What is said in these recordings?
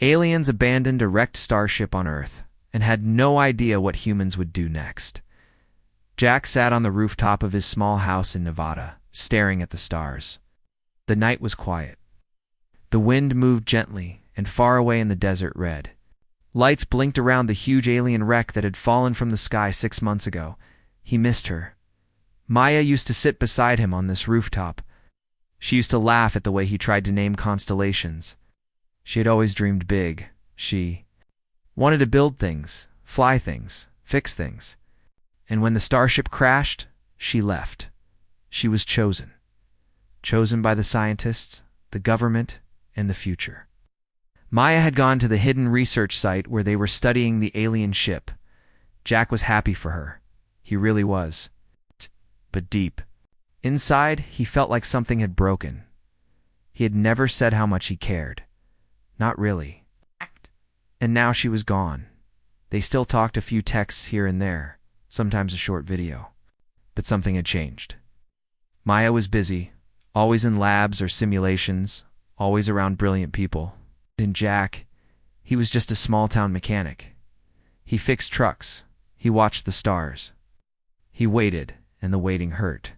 Aliens abandoned a wrecked starship on Earth and had no idea what humans would do next. Jack sat on the rooftop of his small house in Nevada, staring at the stars. The night was quiet. The wind moved gently, and far away in the desert red. Lights blinked around the huge alien wreck that had fallen from the sky 6 months ago. He missed her. Maya used to sit beside him on this rooftop. She used to laugh at the way he tried to name constellations. She had always dreamed big. She wanted to build things, fly things, fix things. And when the starship crashed, she left. She was chosen. Chosen by the scientists, the government, and the future. Maya had gone to the hidden research site where they were studying the alien ship. Jack was happy for her. He really was. But deep inside, he felt like something had broken. He had never said how much he cared. Not really. And now she was gone. They still talked a few texts here and there, sometimes a short video. But something had changed. Maya was busy, always in labs or simulations, always around brilliant people. And Jack, he was just a small-town mechanic. He fixed trucks. He watched the stars. He waited, and the waiting hurt.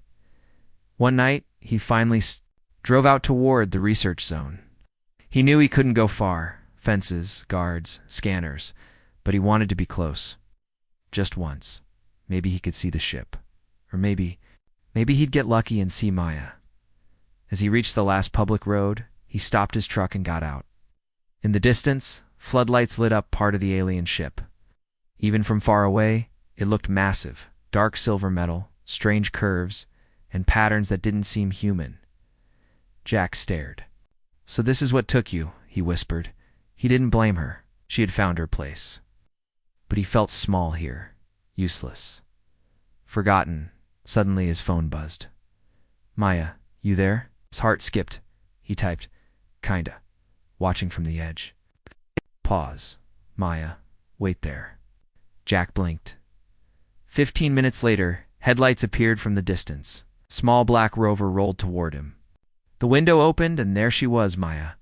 One night, he finally drove out toward the research zone. He knew he couldn't go far, fences, guards, scanners, but he wanted to be close. Just once. Maybe he could see the ship. Or maybe he'd get lucky and see Maya. As he reached the last public road, he stopped his truck and got out. In the distance, floodlights lit up part of the alien ship. Even from far away, it looked massive, dark silver metal, strange curves, and patterns that didn't seem human. Jack stared. "So this is what took you," he whispered. He didn't blame her. She had found her place. But he felt small here, useless. Forgotten. Suddenly his phone buzzed. "Maya, you there?" His heart skipped. He typed, "Kinda," watching from the edge. Pause. "Maya, wait there." Jack blinked. 15 minutes later, headlights appeared from the distance. Small black rover rolled toward him. The window opened, and there she was, Maya.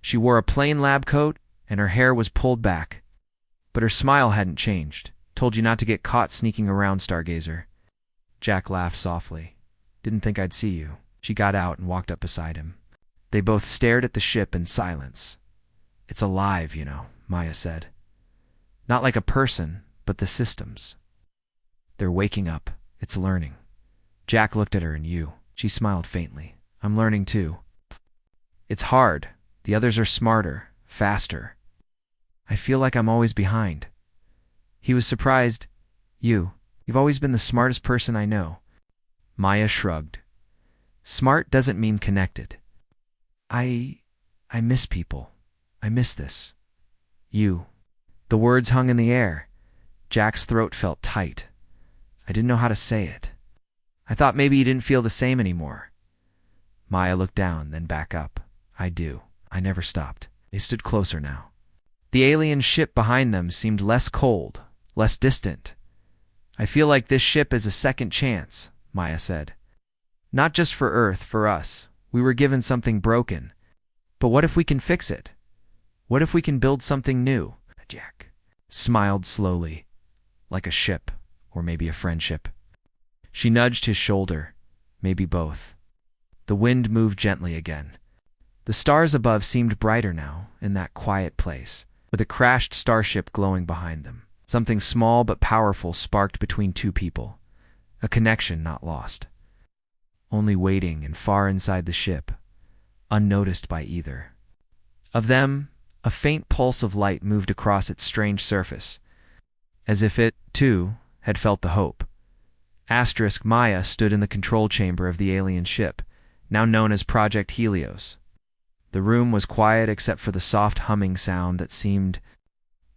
She wore a plain lab coat, and her hair was pulled back. But her smile hadn't changed. "Told you not to get caught sneaking around, Stargazer." Jack laughed softly. "Didn't think I'd see you." She got out and walked up beside him. They both stared at the ship in silence. "It's alive, you know," Maya said. "Not like a person, but the systems. They're waking up. It's learning." Jack looked at her and you. She smiled faintly. "I'm learning too. It's hard. The others are smarter, faster. I feel like I'm always behind." He was surprised. You've always been the smartest person I know." Maya shrugged. "Smart doesn't mean connected. I miss people. I miss this. You." The words hung in the air. Jack's throat felt tight. "I didn't know how to say it. I thought maybe you didn't feel the same anymore." Maya looked down, then back up. "I do. I never stopped." They stood closer now. The alien ship behind them seemed less cold, less distant. "I feel like this ship is a second chance," Maya said. "Not just for Earth, for us. We were given something broken. But what if we can fix it? What if we can build something new?" Jack smiled slowly, like a ship, or maybe a friendship. She nudged his shoulder, maybe both. The wind moved gently again. The stars above seemed brighter now, in that quiet place, with a crashed starship glowing behind them. Something small but powerful sparked between two people, a connection not lost. Only waiting and far inside the ship, unnoticed by either. Of them, a faint pulse of light moved across its strange surface, as if it, too, had felt the hope. Maya stood in the control chamber of the alien ship, now known as Project Helios. The room was quiet except for the soft humming sound that seemed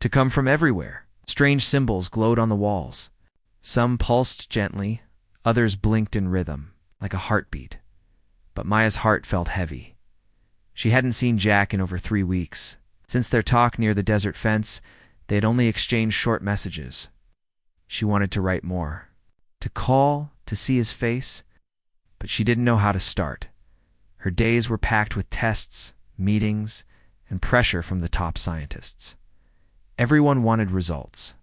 to come from everywhere. Strange symbols glowed on the walls. Some pulsed gently, others blinked in rhythm, like a heartbeat. But Maya's heart felt heavy. She hadn't seen Jack in over 3 weeks. Since their talk near the desert fence, they had only exchanged short messages. She wanted to write more, to call, to see his face, but she didn't know how to start. Her days were packed with tests, meetings, and pressure from the top scientists. Everyone wanted results.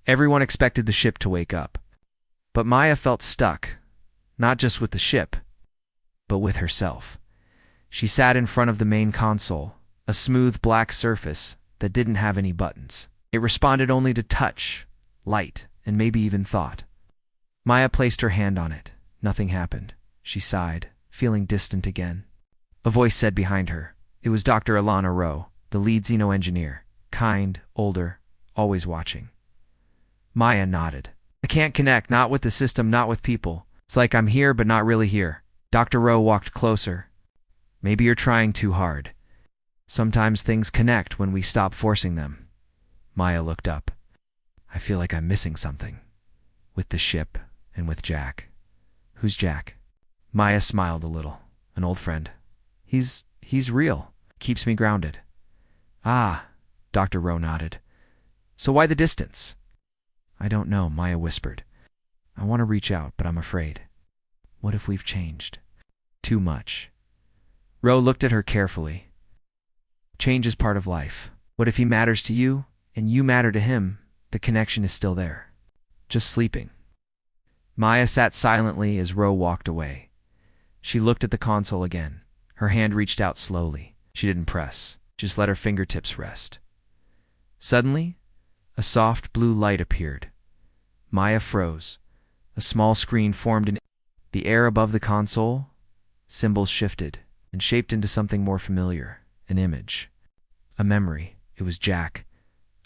Everyone expected the ship to wake up. But Maya felt stuck, not just with the ship, but with herself. She sat in front of the main console, a smooth black surface that didn't have any buttons. It responded only to touch, light, and maybe even thought. Maya placed her hand on it. Nothing happened. She sighed, feeling distant again. A voice said behind her. It was Dr. Alana Rowe, the lead xeno-engineer. Kind, older, always watching. Maya nodded. I can't connect, not with the system, not with people. It's like I'm here, but not really here. Dr. Rowe walked closer. Maybe you're trying too hard. Sometimes things connect when we stop forcing them. Maya looked up. I feel like I'm missing something. With the ship and with Jack. Who's Jack? Maya smiled a little. An old friend. He's real. Keeps me grounded. Ah, Dr. Rowe nodded. So why the distance? I don't know, Maya whispered. I want to reach out, but I'm afraid. What if we've changed? Too much. Rowe looked at her carefully. Change is part of life. What if he matters to you, and you matter to him? The connection is still there. Just sleeping. Maya sat silently as Rowe walked away. She looked at the console again. Her hand reached out slowly. She didn't press, just let her fingertips rest. Suddenly, a soft blue light appeared. Maya froze. A small screen formed in the air above the console. Symbols shifted and shaped into something more familiar, an image. A memory. It was Jack.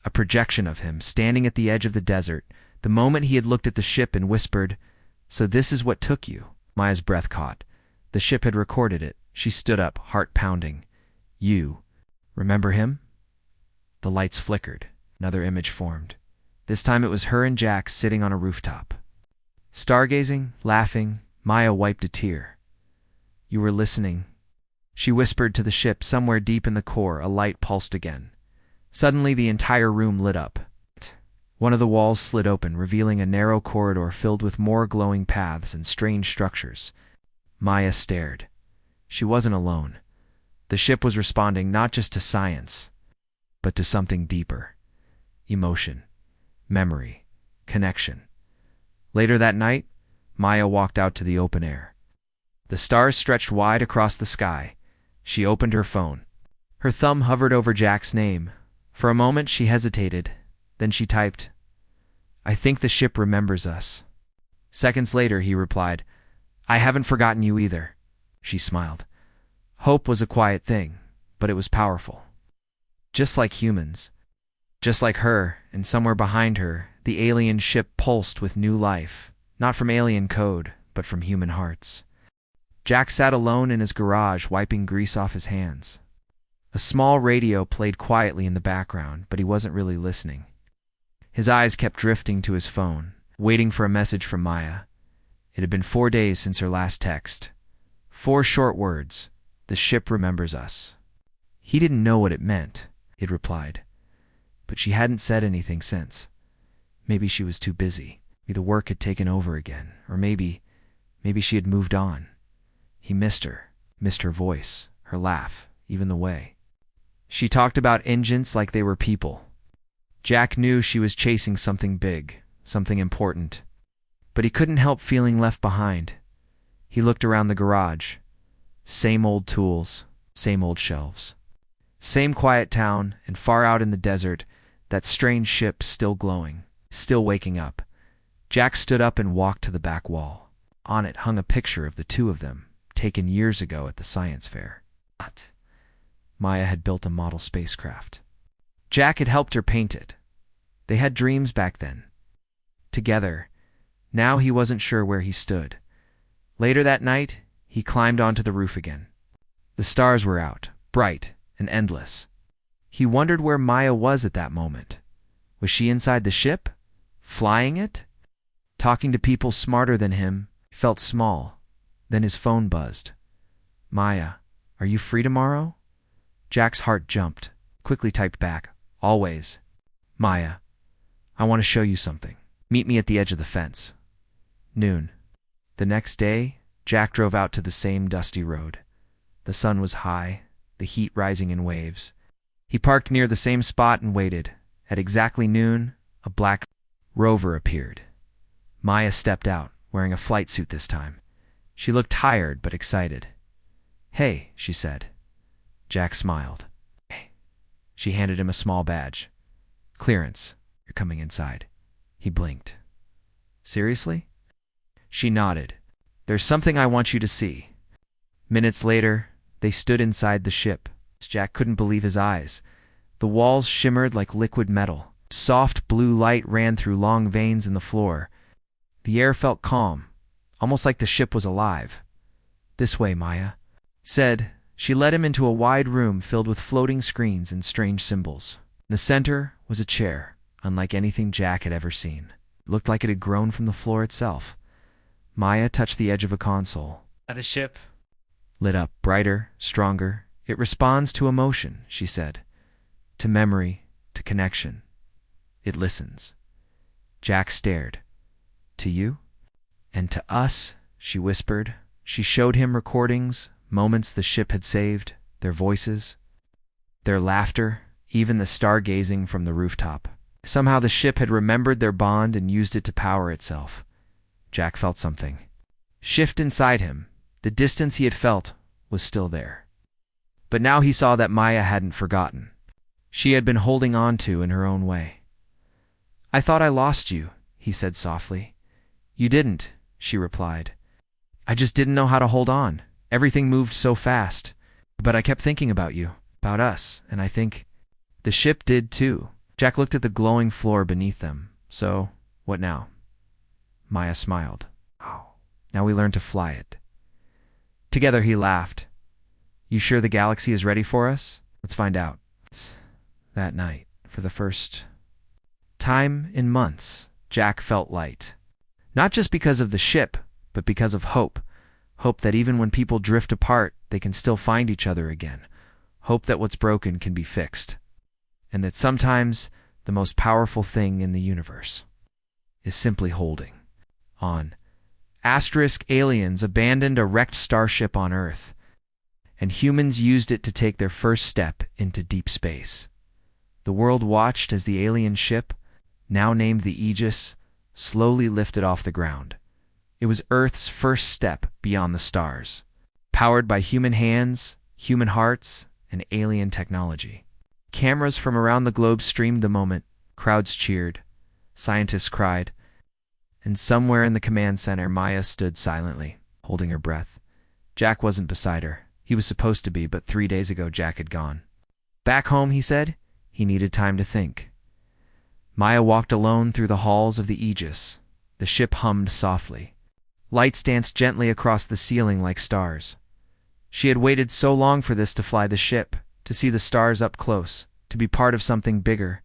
A projection of him, standing at the edge of the desert, the moment he had looked at the ship and whispered, "So this is what took you." Maya's breath caught. The ship had recorded it. She stood up, heart pounding. You. Remember him? The lights flickered. Another image formed. This time it was her and Jack sitting on a rooftop. Stargazing, laughing, Maya wiped a tear. You were listening. She whispered to the ship. Somewhere deep in the core, a light pulsed again. Suddenly the entire room lit up. One of the walls slid open, revealing a narrow corridor filled with more glowing paths and strange structures. Maya stared. She wasn't alone. The ship was responding not just to science, but to something deeper. Emotion, memory, connection. Later that night, Maya walked out to the open air. The stars stretched wide across the sky. She opened her phone. Her thumb hovered over Jack's name. For a moment she hesitated. Then she typed, I think the ship remembers us. Seconds later he replied, I haven't forgotten you either. She smiled. Hope was a quiet thing, but it was powerful. Just like humans. Just like her, and somewhere behind her, the alien ship pulsed with new life. Not from alien code, but from human hearts. Jack sat alone in his garage, wiping grease off his hands. A small radio played quietly in the background, but he wasn't really listening. His eyes kept drifting to his phone, waiting for a message from Maya. It had been 4 days since her last text. 4 short words. The ship remembers us. He didn't know what it meant, he'd replied. But she hadn't said anything since. Maybe she was too busy. Maybe the work had taken over again. Or maybe she had moved on. He missed her voice, her laugh, even the way. She talked about engines like they were people. Jack knew she was chasing something big, something important. But he couldn't help feeling left behind. He looked around the garage. Same old tools, same old shelves. Same quiet town, and far out in the desert, that strange ship still glowing, still waking up. Jack stood up and walked to the back wall. On it hung a picture of the two of them, taken years ago at the science fair. Maya had built a model spacecraft. Jack had helped her paint it. They had dreams back then. Together. Now he wasn't sure where he stood. Later that night, he climbed onto the roof again. The stars were out, bright and endless. He wondered where Maya was at that moment. Was she inside the ship? Flying it? Talking to people smarter than him? He felt small. Then his phone buzzed. Maya, are you free tomorrow? Jack's heart jumped. Quickly typed back, always. Maya, I want to show you something. Meet me at the edge of the fence. Noon. The next day, Jack drove out to the same dusty road. The sun was high, the heat rising in waves. He parked near the same spot and waited. At exactly noon, a black rover appeared. Maya stepped out, wearing a flight suit this time. She looked tired but excited. "Hey," she said. Jack smiled. "Hey." She handed him a small badge. "Clearance. You're coming inside." He blinked. "Seriously?" She nodded. "There's something I want you to see." Minutes later, they stood inside the ship. Jack couldn't believe his eyes. The walls shimmered like liquid metal. Soft blue light ran through long veins in the floor. The air felt calm, almost like the ship was alive. "This way, Maya," said. She led him into a wide room filled with floating screens and strange symbols. In the center was a chair, unlike anything Jack had ever seen. It looked like it had grown from the floor itself. Maya touched the edge of a console. At a ship. Lit up, brighter, stronger. "It responds to emotion," she said. "To memory, to connection. It listens." Jack stared. "To you?" "And to us," she whispered. She showed him recordings, moments the ship had saved, their voices, their laughter, even the stargazing from the rooftop. Somehow the ship had remembered their bond and used it to power itself. Jack felt something shift inside him. The distance he had felt was still there. But now he saw that Maya hadn't forgotten. She had been holding on to in her own way. "I thought I lost you," he said softly. "You didn't," she replied. "I just didn't know how to hold on. Everything moved so fast. But I kept thinking about you, about us, and I think the ship did too." Jack looked at the glowing floor beneath them. "So, what now?" Maya smiled. "Oh, now we learn to fly it." Together he laughed. "You sure the galaxy is ready for us? Let's find out." That night, for the first time in months, Jack felt light. Not just because of the ship, but because of hope. Hope that even when people drift apart, they can still find each other again. Hope that what's broken can be fixed. And that sometimes the most powerful thing in the universe is simply holding on. Aliens abandoned a wrecked starship on Earth, and humans used it to take their first step into deep space. The world watched as the alien ship, now named the Aegis, slowly lifted off the ground. It was Earth's first step beyond the stars, powered by human hands, human hearts, and alien technology. Cameras from around the globe streamed the moment. Crowds cheered. Scientists cried. And somewhere in the command center, Maya stood silently, holding her breath. Jack wasn't beside her. He was supposed to be, but 3 days ago Jack had gone. Back home, he said, he needed time to think. Maya walked alone through the halls of the Aegis. The ship hummed softly. Lights danced gently across the ceiling like stars. She had waited so long for this to fly the ship, to see the stars up close, to be part of something bigger.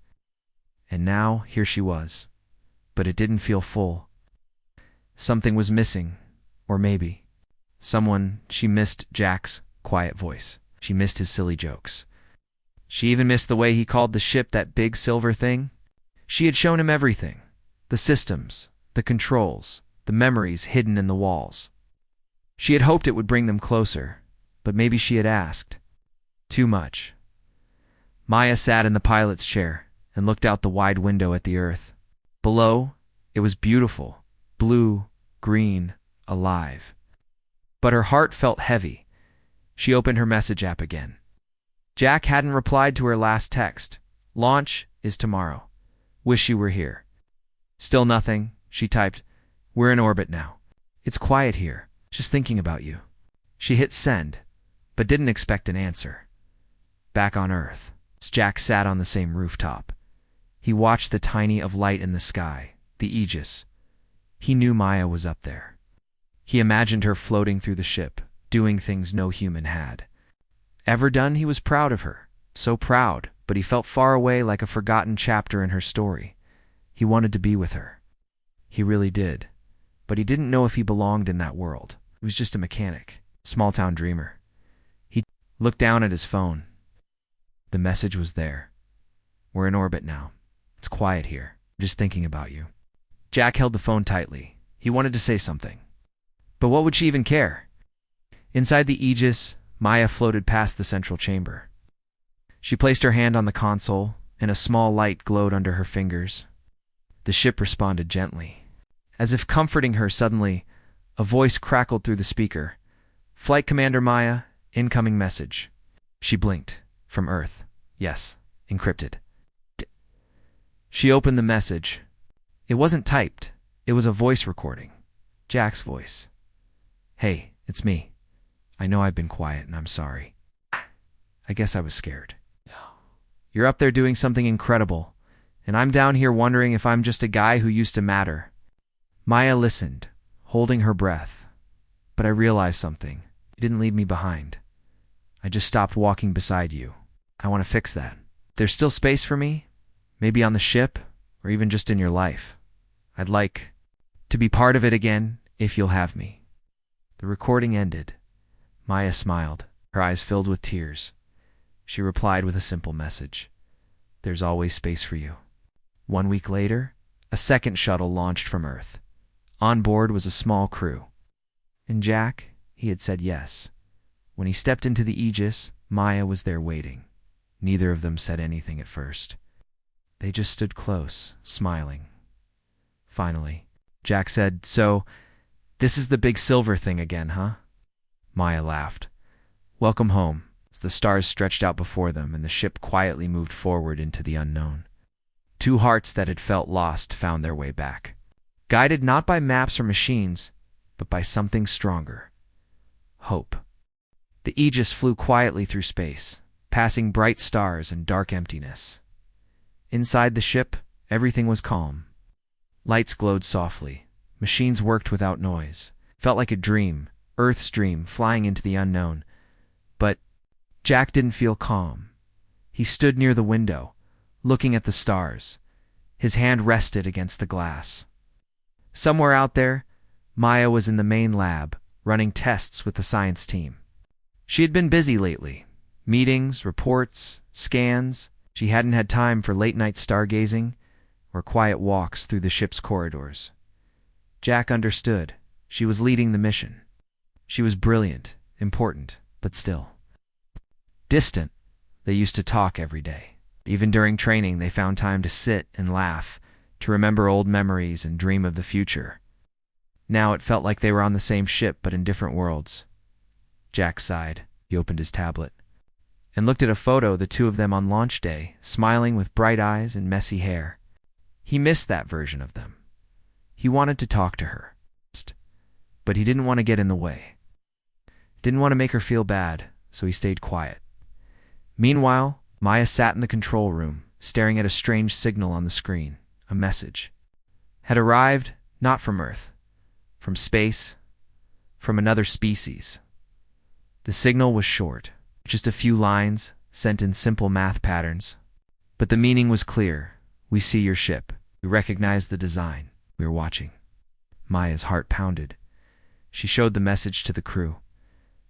And now, here she was. But it didn't feel full. Something was missing, or maybe she missed Jack's quiet voice. She missed his silly jokes. She even missed the way he called the ship that big silver thing. She had shown him everything. The systems, the controls, the memories hidden in the walls. She had hoped it would bring them closer, but maybe she had asked too much. Maya sat in the pilot's chair and looked out the wide window at the Earth. Below, it was beautiful, blue, green, alive. But her heart felt heavy. She opened her message app again. Jack hadn't replied to her last text. "Launch is tomorrow. Wish you were here." Still nothing, she typed. "We're in orbit now. It's quiet here. Just thinking about you." She hit send, but didn't expect an answer. Back on Earth, Jack sat on the same rooftop. He watched the tiny of light in the sky, the Aegis. He knew Maya was up there. He imagined her floating through the ship, doing things no human had ever done. He was proud of her, so proud, but he felt far away, like a forgotten chapter in her story. He wanted to be with her. He really did. But he didn't know if he belonged in that world. He was just a mechanic, small-town dreamer. He looked down at his phone. The message was there. "We're in orbit now. It's quiet here. Just thinking about you." Jack held the phone tightly. He wanted to say something. But what would she even care? Inside the Aegis, Maya floated past the central chamber. She placed her hand on the console, and a small light glowed under her fingers. The ship responded gently. As if comforting her suddenly, a voice crackled through the speaker. "Flight Commander Maya, incoming message." She blinked. From Earth. Yes. Encrypted. She opened the message. It wasn't typed. It was a voice recording. Jack's voice. "Hey, it's me. I know I've been quiet and I'm sorry. I guess I was scared. You're up there doing something incredible, and I'm down here wondering if I'm just a guy who used to matter." Maya listened, holding her breath. "But I realized something. You didn't leave me behind. I just stopped walking beside you. I want to fix that. There's still space for me, maybe on the ship, or even just in your life. I'd like to be part of it again, if you'll have me." The recording ended. Maya smiled, her eyes filled with tears. She replied with a simple message. "There's always space for you." 1 week later, a second shuttle launched from Earth. On board was a small crew. And Jack, he had said yes. When he stepped into the Aegis, Maya was there waiting. Neither of them said anything at first. They just stood close, smiling. Finally, Jack said, "So, this is the big silver thing again, huh?" Maya laughed. "Welcome home," as the stars stretched out before them and the ship quietly moved forward into the unknown. Two hearts that had felt lost found their way back, guided not by maps or machines, but by something stronger. Hope. The Aegis flew quietly through space, passing bright stars and dark emptiness. Inside the ship, everything was calm. Lights glowed softly. Machines worked without noise. Felt like a dream, Earth's dream, flying into the unknown. But Jack didn't feel calm. He stood near the window, looking at the stars. His hand rested against the glass. Somewhere out there, Maya was in the main lab, running tests with the science team. She had been busy lately. Meetings, reports, scans. She hadn't had time for late-night stargazing or quiet walks through the ship's corridors. Jack understood. She was leading the mission. She was brilliant, important, but still distant. They used to talk every day. Even during training, they found time to sit and laugh, to remember old memories and dream of the future. Now it felt like they were on the same ship but in different worlds. Jack sighed. He opened his tablet and looked at a photo of the two of them on launch day, smiling with bright eyes and messy hair. He missed that version of them. He wanted to talk to her, but he didn't want to get in the way. Didn't want to make her feel bad, so he stayed quiet. Meanwhile, Maya sat in the control room, staring at a strange signal on the screen. A message had arrived, not from Earth, from space, from another species. The signal was short, just a few lines, sent in simple math patterns. But the meaning was clear. "We see your ship. We recognize the design. We're watching." Maya's heart pounded. She showed the message to the crew.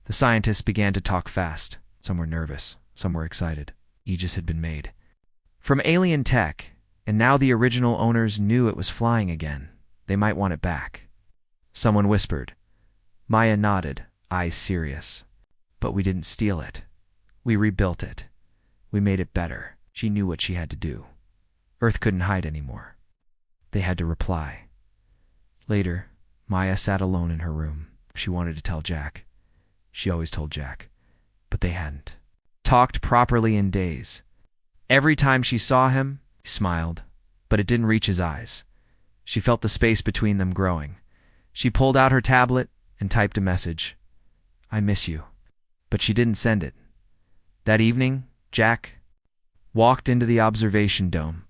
The scientists began to talk fast. Some were nervous, some were excited. Aegis had been made from alien tech, and now the original owners knew it was flying again. They might want it back. Someone whispered. Maya nodded, eyes serious. "But we didn't steal it. We rebuilt it. We made it better." She knew what she had to do. Earth couldn't hide anymore. They had to reply. Later, Maya sat alone in her room. She wanted to tell Jack. She always told Jack. But they hadn't talked properly in days. Every time she saw him, he smiled, but it didn't reach his eyes. She felt the space between them growing. She pulled out her tablet and typed a message. "I miss you." But she didn't send it. That evening, Jack walked into the observation dome.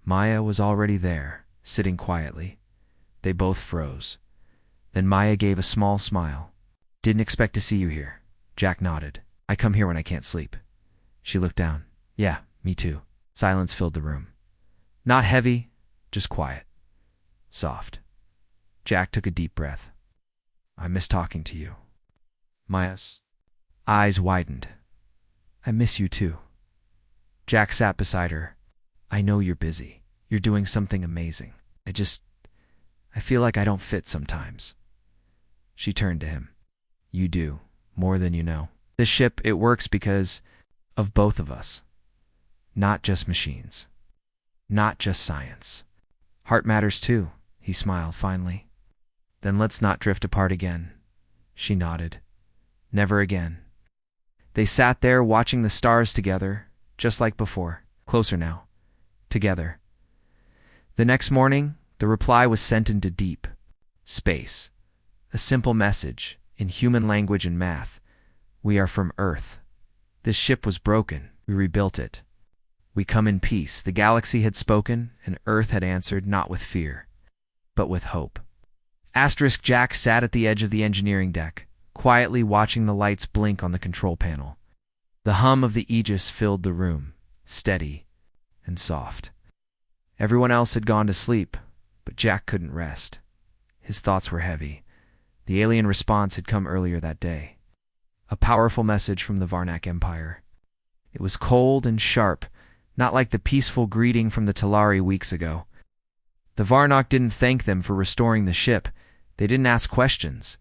Maya was already there, sitting quietly. They both froze. Then Maya gave a small smile. "Didn't expect to see you here." Jack nodded. "I come here when I can't sleep." She looked down. "Yeah, me too." Silence filled the room. Not heavy, just quiet. Soft. Jack took a deep breath. "I miss talking to you." Maya's eyes widened. "I miss you too." Jack sat beside her. "I know you're busy. You're doing something amazing. I feel like I don't fit sometimes." She turned to him. "You do, more than you know. This ship, it works because Of both of us. Not just machines. Not just science. Heart matters too, he smiled finally. Then let's not drift apart again. She nodded. Never again. They sat there watching the stars together, just like before. Closer now. Together. The next morning, the reply was sent into deep space. A simple message, in human language and math. We are from Earth. This ship was broken. We rebuilt it. We come in peace. The galaxy had spoken, and Earth had answered, not with fear, but with hope. Asterisk Jack sat at the edge of the engineering deck, quietly watching the lights blink on the control panel. The hum of the Aegis filled the room, steady and soft. Everyone else had gone to sleep, but Jack couldn't rest. His thoughts were heavy. The alien response had come earlier that day. A powerful message from the Varnak Empire. It was cold and sharp, not like the peaceful greeting from the Talari weeks ago. The Varnak didn't thank them for restoring the ship. They didn't ask questions.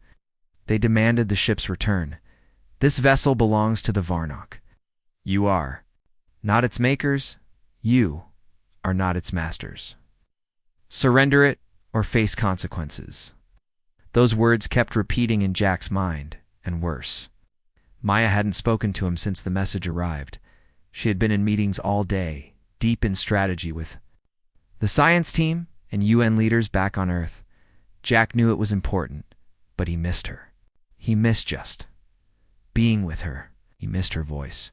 They demanded the ship's return. This vessel belongs to the Varnak. You are not its makers. You are not its masters. Surrender it or face consequences. Those words kept repeating in Jack's mind, and worse. Maya hadn't spoken to him since the message arrived. She had been in meetings all day, deep in strategy with the science team and UN leaders back on Earth. Jack knew it was important, but he missed her. He missed just being with her. He missed her voice.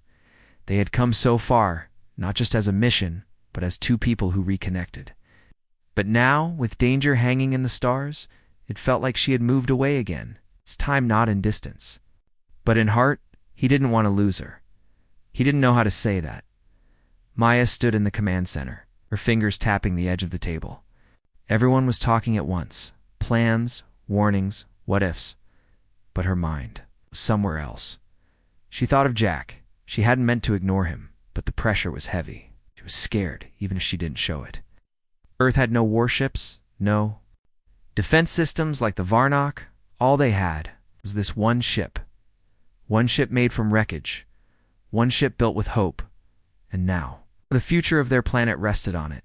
They had come so far, not just as a mission, but as two people who reconnected. But now, with danger hanging in the stars, it felt like she had moved away again. It's time not in distance. But in heart, he didn't want to lose her. He didn't know how to say that. Maya stood in the command center, her fingers tapping the edge of the table. Everyone was talking at once. Plans, warnings, what-ifs. But her mind was somewhere else. She thought of Jack. She hadn't meant to ignore him, but the pressure was heavy. She was scared, even if she didn't show it. Earth had no warships, no defense systems like the Varnak. All they had was this one ship. One ship made from wreckage. One ship built with hope. And now, the future of their planet rested on it.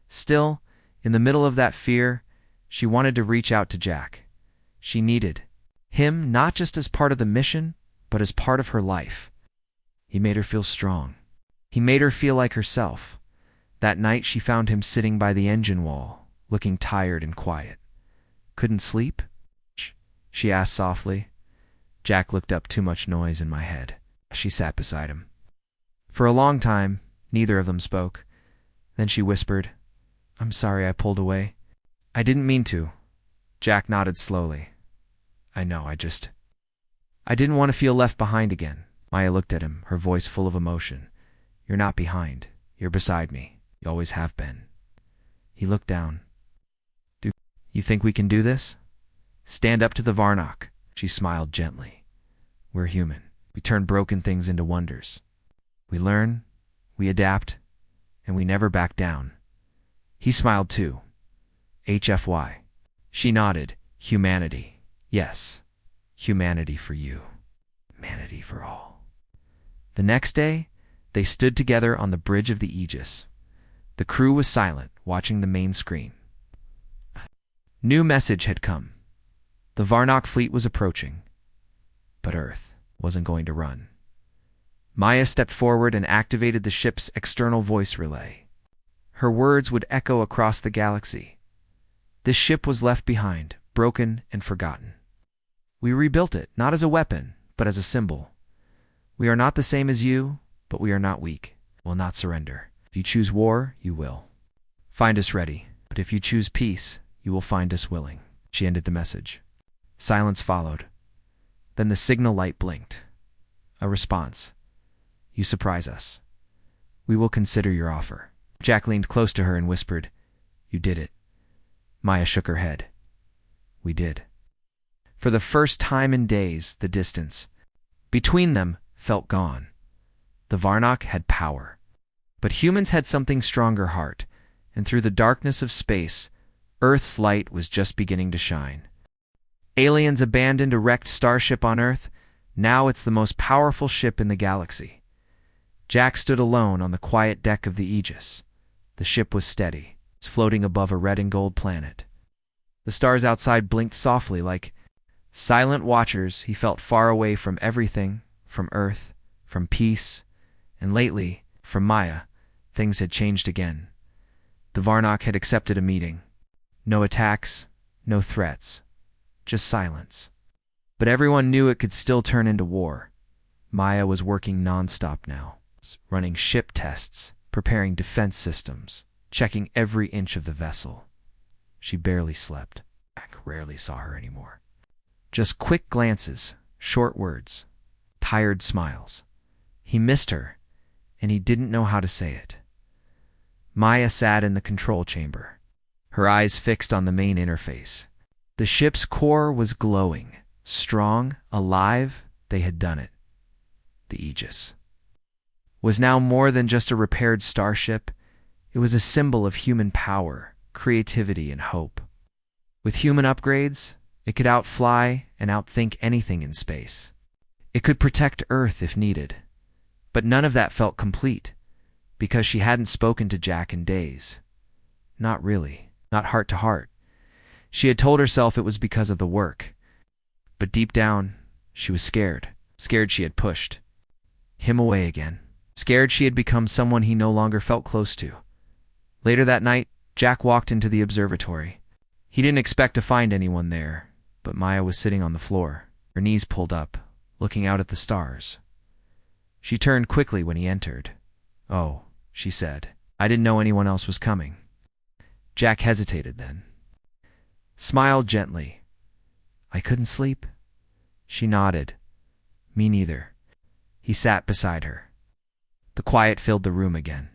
Still, in the middle of that fear, she wanted to reach out to Jack. She needed him not just as part of the mission, but as part of her life. He made her feel strong. He made her feel like herself. That night she found him sitting by the engine wall, looking tired and quiet. Couldn't sleep? She asked softly. Jack looked up. Too much noise in my head. She sat beside him. For a long time, neither of them spoke. Then she whispered, I'm sorry I pulled away. I didn't mean to. Jack nodded slowly. I know, I didn't want to feel left behind again. Maya looked at him, her voice full of emotion. You're not behind. You're beside me. You always have been. He looked down. Do you think we can do this? Stand up to the Varnak. She smiled gently. We're human. We turn broken things into wonders. We learn, we adapt, and we never back down. He smiled too. HFY. She nodded. Humanity. Yes. Humanity for you. Humanity for all. The next day, they stood together on the bridge of the Aegis. The crew was silent, watching the main screen. New message had come. The Varnak fleet was approaching. But Earth wasn't going to run. Maya stepped forward and activated the ship's external voice relay. Her words would echo across the galaxy. This ship was left behind, broken and forgotten. We rebuilt it, not as a weapon, but as a symbol. We are not the same as you, but we are not weak. We'll not surrender. If you choose war, you will. Find us ready. But if you choose peace, you will find us willing. She ended the message. Silence followed. Then the signal light blinked. A response. You surprise us. We will consider your offer. Jack leaned close to her and whispered, You did it. Maya shook her head. We did. For the first time in days, the distance between them felt gone. The Varnak had power. But humans had something stronger heart, and through the darkness of space, Earth's light was just beginning to shine. Aliens abandoned a wrecked starship on Earth. Now it's the most powerful ship in the galaxy. Jack stood alone on the quiet deck of the Aegis. The ship was steady, floating above a red and gold planet. The stars outside blinked softly like silent watchers. He felt far away from everything, from Earth, from peace, and lately, from Maya. Things had changed again. The Varnock had accepted a meeting. No attacks, no threats, just silence. But everyone knew it could still turn into war. Maya was working non-stop now, running ship tests, preparing defense systems, checking every inch of the vessel. She barely slept. Jack rarely saw her anymore. Just quick glances, short words, tired smiles. He missed her, and he didn't know how to say it. Maya sat in the control chamber, her eyes fixed on the main interface. The ship's core was glowing, strong, alive. They had done it. The Aegis was now more than just a repaired starship. It was a symbol of human power, creativity, and hope. With human upgrades, it could outfly and outthink anything in space. It could protect Earth if needed. But none of that felt complete, because she hadn't spoken to Jack in days. Not really, not heart to heart. She had told herself it was because of the work. But deep down, she was scared. Scared she had pushed him away again. Scared she had become someone he no longer felt close to. Later that night, Jack walked into the observatory. He didn't expect to find anyone there, but Maya was sitting on the floor, her knees pulled up, looking out at the stars. She turned quickly when he entered. "Oh," she said. "I didn't know anyone else was coming." Jack hesitated then. Smiled gently. "I couldn't sleep?" She nodded. "Me neither." He sat beside her. The quiet filled the room again.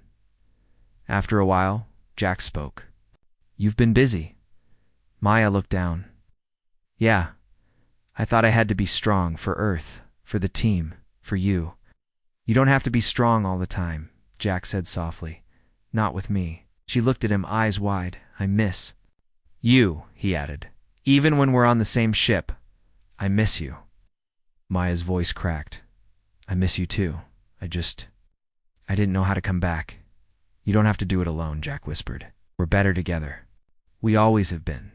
After a while, Jack spoke. "You've been busy." Maya looked down. "Yeah. I thought I had to be strong for Earth, for the team, for you." "You don't have to be strong all the time," Jack said softly. "Not with me." She looked at him, eyes wide. "I miss you," he added. "Even when we're on the same ship, I miss you." Maya's voice cracked. "I miss you too. I didn't know how to come back." "You don't have to do it alone," Jack whispered. "We're better together. We always have been."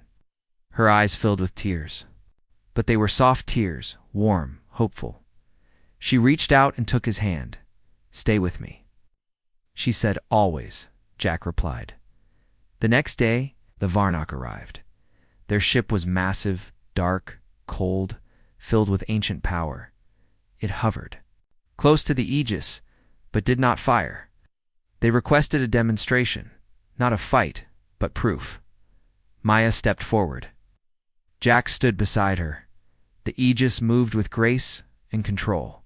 Her eyes filled with tears. But they were soft tears, warm, hopeful. She reached out and took his hand. "Stay with me." She said, "Always," Jack replied. The next day, the Varnock arrived. Their ship was massive, dark, cold, filled with ancient power. It hovered close to the Aegis, but did not fire. They requested a demonstration, not a fight, but proof. Maya stepped forward. Jack stood beside her. The Aegis moved with grace and control,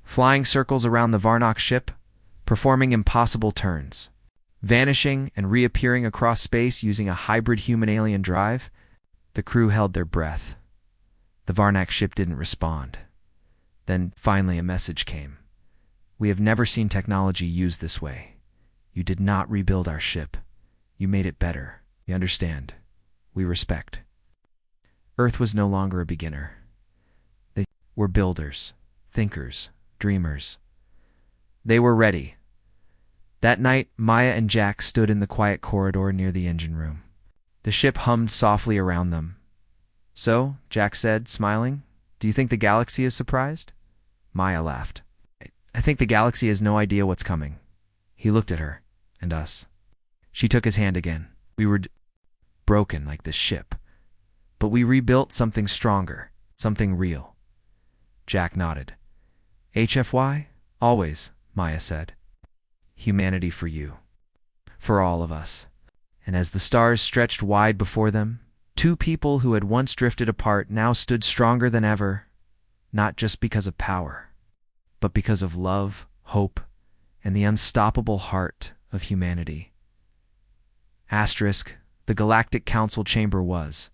flying circles around the Varnock ship, performing impossible turns, vanishing and reappearing across space using a hybrid human-alien drive. The crew held their breath. The Varnock ship didn't respond. Then, finally, a message came. "We have never seen technology used this way. You did not rebuild our ship. You made it better. We understand. We respect." Earth was no longer a beginner. They were builders, thinkers, dreamers. They were ready. That night, Maya and Jack stood in the quiet corridor near the engine room. The ship hummed softly around them. "So," Jack said, smiling, "do you think the galaxy is surprised?" Maya laughed. "I think the galaxy has no idea what's coming." He looked at her, and us. She took his hand again. "We were broken like this ship. But we rebuilt something stronger, something real." Jack nodded. "HFY? Always," Maya said. "Humanity for you. For all of us." And as the stars stretched wide before them, two people who had once drifted apart now stood stronger than ever, not just because of power, but because of love, hope, and the unstoppable heart of humanity. Asterisk, the Galactic Council chamber was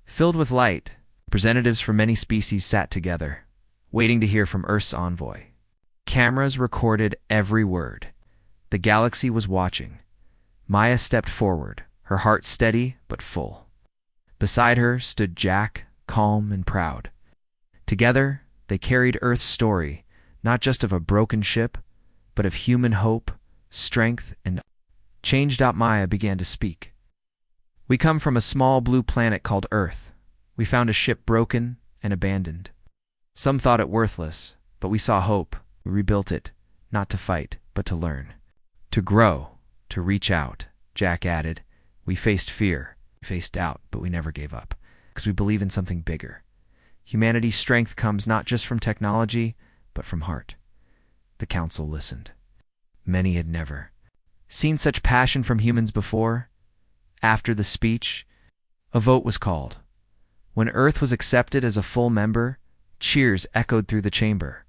filled with light. Representatives from many species sat together, waiting to hear from Earth's envoy. Cameras recorded every word. The galaxy was watching. Maya stepped forward, her heart steady but full. Beside her stood Jack, calm and proud. Together, they carried Earth's story, not just of a broken ship, but of human hope, strength, and changed. Maya began to speak. We come from a small blue planet called Earth. We found a ship broken and abandoned. Some thought it worthless, but we saw hope. We rebuilt it, not to fight, but to learn. To grow, to reach out, Jack added. We faced fear, we faced doubt, but we never gave up, because we believe in something bigger. Humanity's strength comes not just from technology, but from heart. The council listened. Many had never seen such passion from humans before. After the speech, a vote was called. When Earth was accepted as a full member, cheers echoed through the chamber.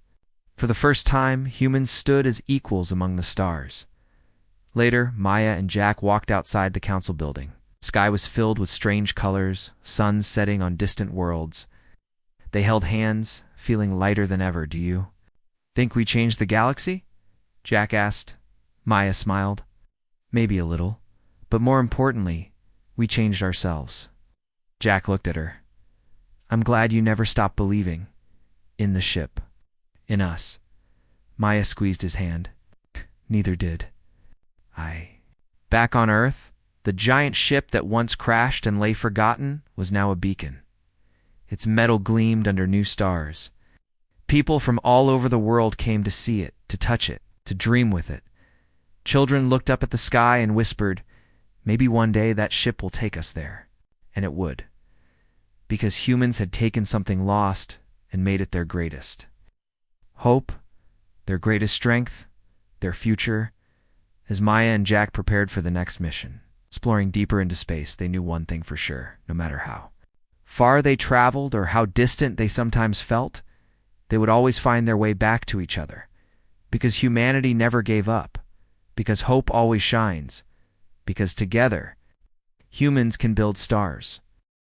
For the first time, humans stood as equals among the stars. Later, Maya and Jack walked outside the council building. The sky was filled with strange colors, suns setting on distant worlds. They held hands, feeling lighter than ever. Do you think we changed the galaxy? Jack asked. Maya smiled. Maybe a little, but more importantly, we changed ourselves. Jack looked at her. I'm glad you never stopped believing. In the ship. In us. Maya squeezed his hand. Neither did I. Back on Earth, the giant ship that once crashed and lay forgotten was now a beacon. Its metal gleamed under new stars. People from all over the world came to see it, to touch it, to dream with it. Children looked up at the sky and whispered, maybe one day that ship will take us there. And it would. Because humans had taken something lost and made it their greatest. Hope, their greatest strength, their future. As Maya and Jack prepared for the next mission, exploring deeper into space, they knew one thing for sure, no matter how far they traveled or how distant they sometimes felt, they would always find their way back to each other. Because humanity never gave up. Because hope always shines. Because together, humans can build stars.